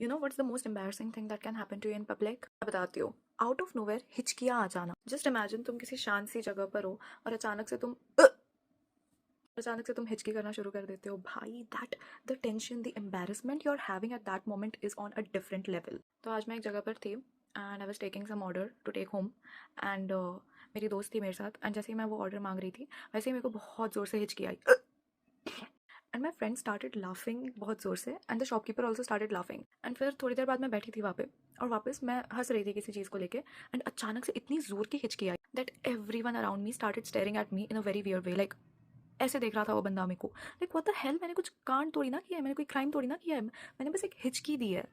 You know what's the most embarrassing thing that can happen to you in public? मैं बताती हूँ। Out of nowhere हिचकियाँ आ जाना। जस्ट इमेजिन तुम किसी शांत सी जगह पर हो और अचानक से तुम हिचकी करना शुरू कर देते हो। भाई that the tension the embarrassment you are having at that moment is on a different level. तो आज मैं एक जगह पर थी and I was taking some order to take home and मेरी दोस्त थी मेरे साथ एंड जैसे ही मैं वो ऑर्डर मांग रही थी वैसे ही मेरे को बहुत ज़ोर से हिचकी आई and my friend started laughing बहुत ज़ोर से and the shopkeeper also started laughing and फिर थोड़ी देर बाद मैं बैठी थी वहाँ पे और वापस मैं हंस रही थी किसी चीज़ को लेके एंड अचानक से इतनी ज़ोर की हिचकी आई that everyone around me started staring at me in a very weird way. Like ऐसे देख रहा था वो बंदा मेरे को। लाइक व्हाट द हेल, मैंने कुछ कांड थोड़ी ना किया है, मैंने कोई क्राइम थोड़ी ना किया है, मैंने बस एक हिचकी दी है।